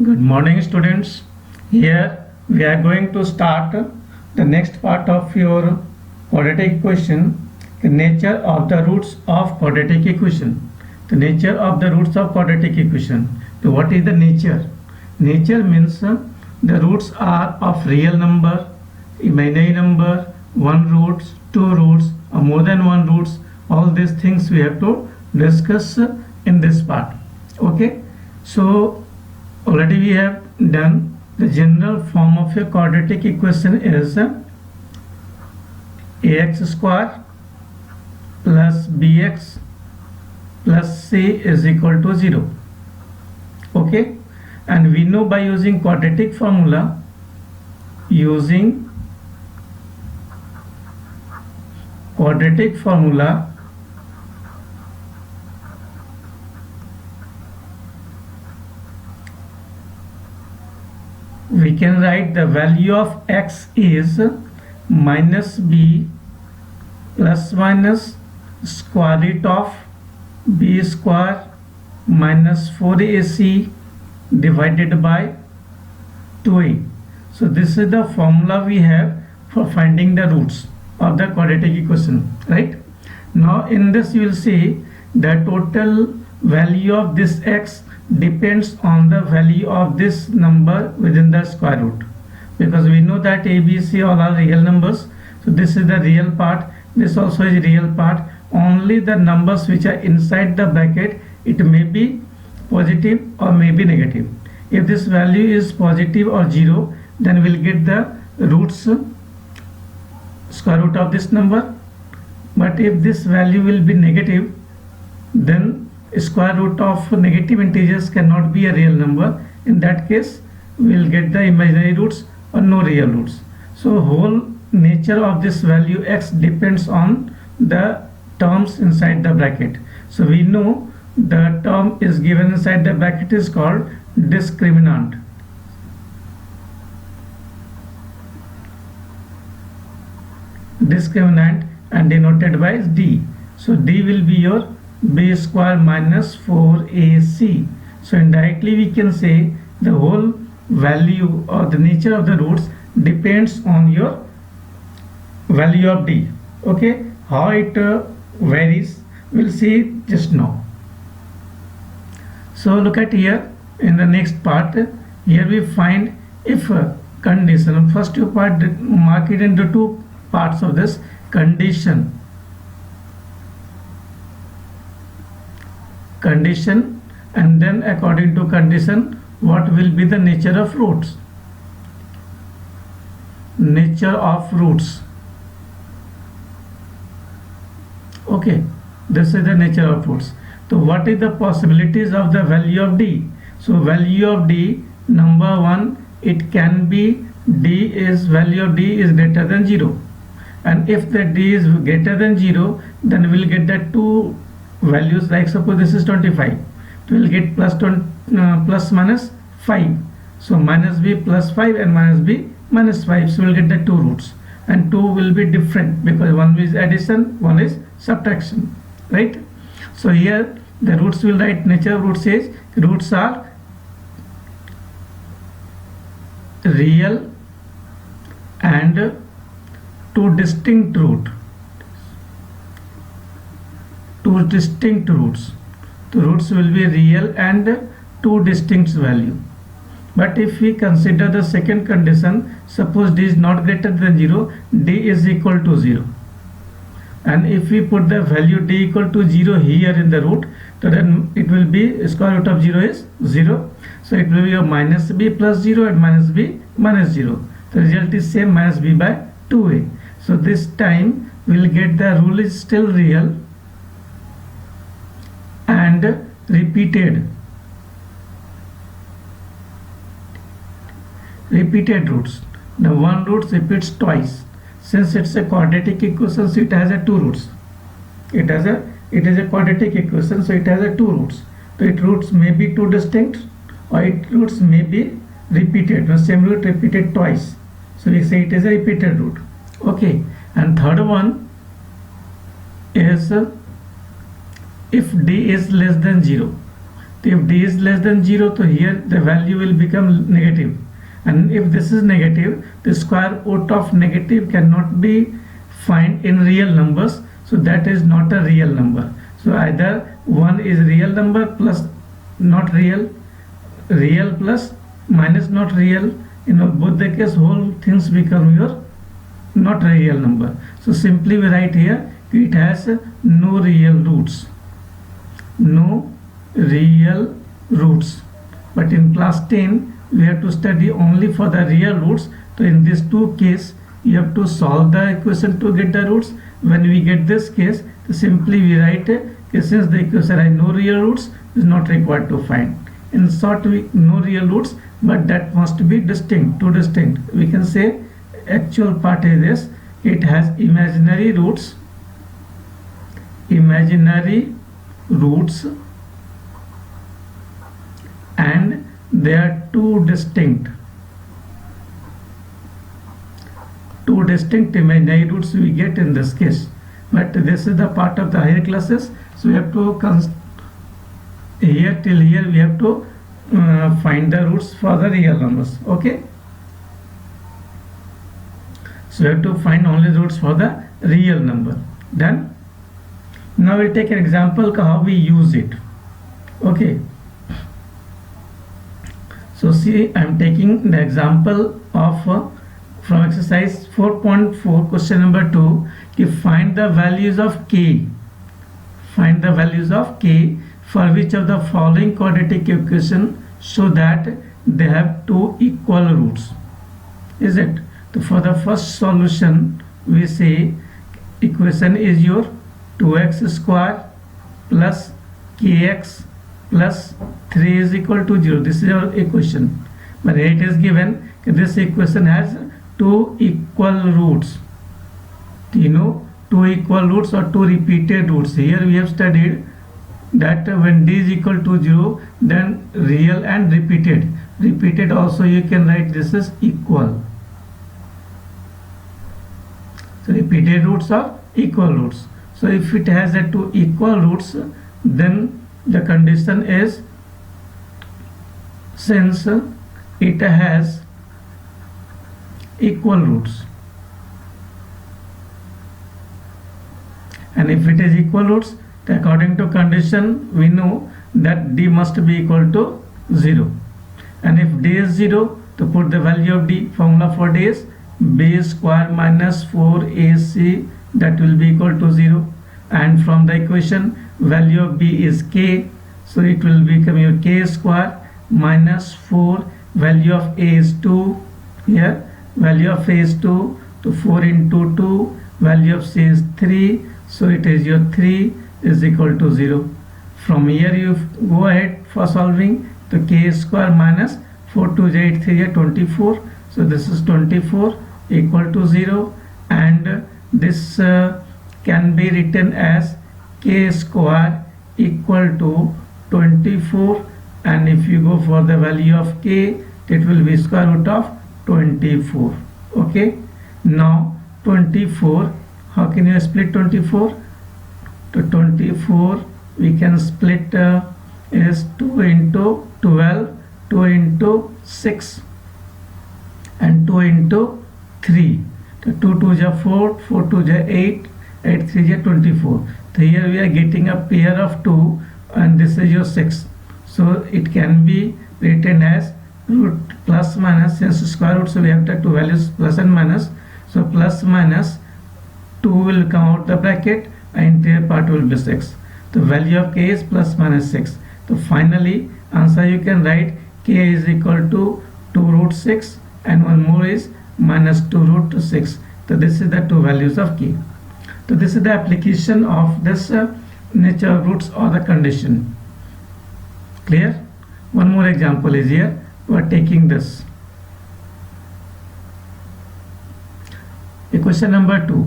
Good morning, students. Here we are going to start the next part of your quadratic equation, the nature of the roots of quadratic equation. The nature of the roots of quadratic equation. So what is the nature? Nature means the roots are of real number, imaginary number, one roots, two roots, or more than one roots. All these things we have to discuss in this part. Okay. So already we have done the general form of a quadratic equation is ax square plus bx plus c is equal to 0. Okay, and we know by using quadratic formula, we can write the value of x is minus b plus minus square root of b square minus 4ac divided by 2a. So this is the formula we have for finding the roots of the quadratic equation, right? Now in this you will see the total value of this x depends on the value of this number within the square root, because we know that a, b, c all are real numbers. So this is the real part, this also is real part. Only the numbers which are inside the bracket, it may be positive or may be negative. If this value is positive or 0, then we'll get the roots square root of this number. But if this value will be negative, then square root of negative integers cannot be a real number. In that case, we will get the imaginary roots or no real roots. So whole nature of this value x depends on the terms inside the bracket. So we know the term is given inside the bracket is called discriminant. Discriminant and denoted by d. So d will be your b square minus 4ac. So indirectly we can say the whole value or the nature of the roots depends on your value of d. Okay, how it varies we'll see just now. So look at here in the next part. Here we find if condition. First you mark it into two parts of this condition and then according to condition what will be the nature of roots. Okay, this is the nature of roots. So what is the possibilities of the value of d? So value of d, number one, it can be value of d is greater than 0, and if the d is greater than 0, then we'll get the two values. Like suppose this is 25, we will get plus minus 5. So minus b plus 5 and minus b minus 5. So we'll get the two roots, and two will be different because one is addition, one is subtraction, right? So here the roots will write nature of roots is roots are real and two distinct roots. The roots will be real and two distinct value. But if we consider the second condition, suppose d is not greater than 0, d is equal to 0. And if we put the value d equal to 0 here in the root, so then it will be square root of 0 is 0. So it will be a minus b plus 0 and minus b minus 0. The result is same, minus b by 2a. So this time we will get the rule is still real and repeated roots. The one root repeats twice. Since it's a quadratic equation, so it has a two roots. It is a quadratic equation, so it has a two roots. So its roots may be two distinct, or its roots may be repeated. The same root repeated twice. So we say it is a repeated root. Okay, and third one is if d is less than 0. if d is less than 0, so here the value will become negative, and if this is negative, the square root of negative cannot be found in real numbers, so that is not a real number. So either 1 is real number plus not real, real plus minus not real. In both the case, whole things become your not a real number. So simply we write here it has no real roots, no real roots. But in class 10 we have to study only for the real roots. So in these two cases you have to solve the equation to get the roots. When we get this case, so simply we write since the equation has no real roots, is not required to find. In short, we no real roots, but that must be distinct, two distinct. We can say actual part is this, it has imaginary roots and they are two distinct imaginary roots we get in this case. But this is the part of the higher classes, so we have to here till here we have to find the roots for the real numbers. Okay, so we have to find only roots for the real number. Done. Now we'll take an example how we use it. Okay, so see, I am taking the example of from exercise 4.4 question number 2. Find the values of k. Find the values of k for which of the following quadratic equation so that they have two equal roots. Is it? So for the first solution we say equation is your 2x square plus kx plus 3 is equal to 0. This is our equation. But it is given this equation has two equal roots. You know, two equal roots or two repeated roots. Here we have studied that when d is equal to 0, then real and repeated also you can write this is equal. So repeated roots are equal roots. So if it has a two equal roots, then the condition is since it has equal roots, and if it is equal roots, according to condition we know that d must be equal to 0, and if d is 0, to put the value of d, formula for d is b square minus 4ac, that will be equal to 0, and from the equation value of b is k, so it will become your k square minus 4, value of a is 2, here value of a is 2, to 4 into 2, value of c is 3, so it is your 3 is equal to 0. From here you go ahead for solving, the k square minus 4 to 8 3 24, so this is 24 equal to 0, and this can be written as k square equal to 24, and if you go for the value of k, it will be square root of 24. Okay, now 24, how can you split 24? To 24 we can split is 2 into 12, 2 into 6 and 2 into 3. So 2 2s are 4, 4 2s are 8, 8 3s are 24. So here we are getting a pair of 2, and this is your 6. So it can be written as root plus minus, since square root, so we have the two values plus and minus, so plus minus 2 will come out the bracket and entire part will be 6. The value of k is plus minus 6. So finally answer you can write k is equal to 2 root 6 and one more is minus 2 root 6. So this is the two values of k. So this is the application of this nature of roots or the condition. Clear? One more example is here. We are taking this equation number 2.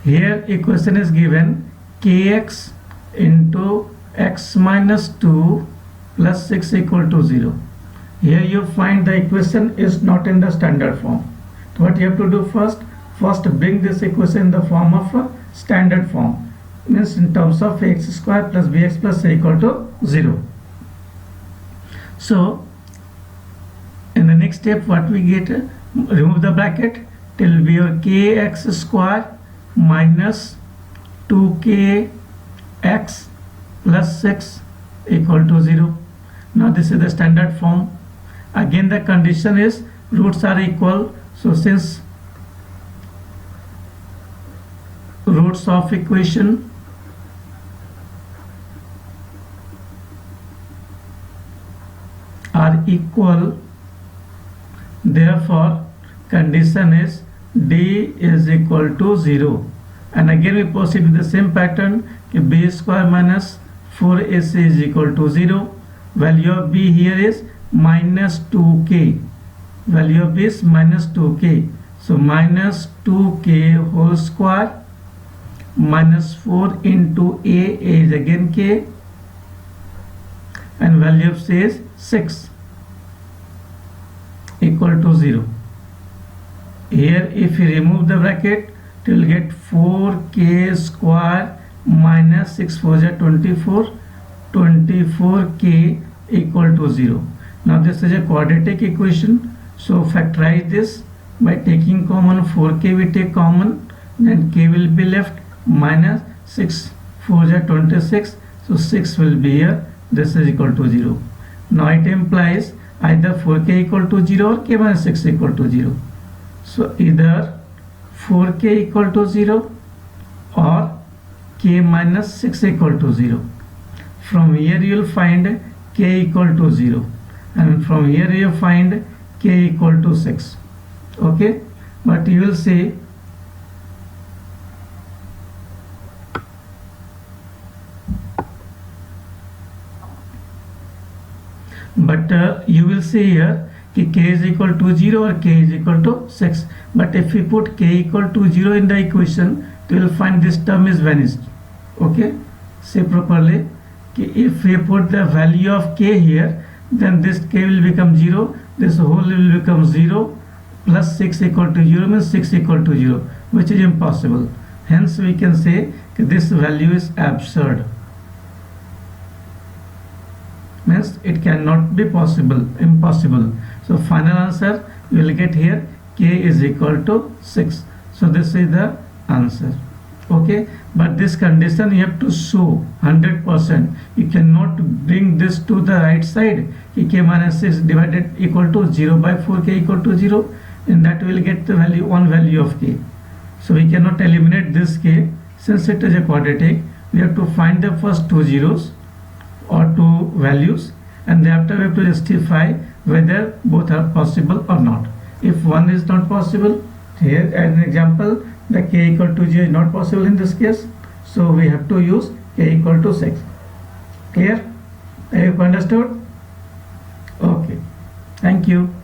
Here equation is given kx into x minus 2 plus 6 equal to 0. Here you find the equation is not in the standard form. So what you have to do first bring this equation in the form of a standard form, means in terms of ax square plus bx plus c equal to 0. So in the next step what we get, remove the bracket, till be your kx square minus 2kx plus 6 equal to 0. Now this is the standard form. Again the condition is roots are equal, so since roots of equation are equal, therefore condition is d is equal to 0. And again we proceed with the same pattern, b square minus 4ac is equal to 0. Value of b here is minus 2k. Value of b is minus 2k. So minus 2k whole square minus 4 into a is again k, and value of c is 6 equal to 0. Here if you remove the bracket, you will get 4k square minus 6 4 is 24, 24k equal to 0. Now this is a quadratic equation, so factorize this by taking common 4k, we take common, then k will be left, minus 6 4 is 26, so 6 will be here, this is equal to 0. Now it implies either 4k equal to 0 or k minus 6 equal to 0. So either 4k equal to 0 or k minus 6 equal to 0. From here you will find k equal to 0, and from here you find k equal to 6. Okay, but you will say you will see here कि k is equal to 0 or k is equal to 6. But if we put k equal to 0 in the equation, you will find this term is vanished. Okay, say properly कि if we put the value of k here, then this k will become 0, this whole will become 0, plus 6 equal to 0 means 6 equal to 0, which is impossible. Hence we can say that this value is absurd, means it cannot be possible, impossible. So final answer you will get here k is equal to 6. So this is the answer. Okay, but this condition you have to show 100%. You cannot bring this to the right side, k minus 6 divided equal to 0 by 4k equal to 0, and that will get the value, one value of k. So we cannot eliminate this k, since it is a quadratic. We have to find the first two zeros or two values, and thereafter we have to justify whether both are possible or not. If one is not possible, here as an example, the k equal to 0 is not possible in this case, so we have to use k equal to 6. Clear? Have you understood? Okay, thank you.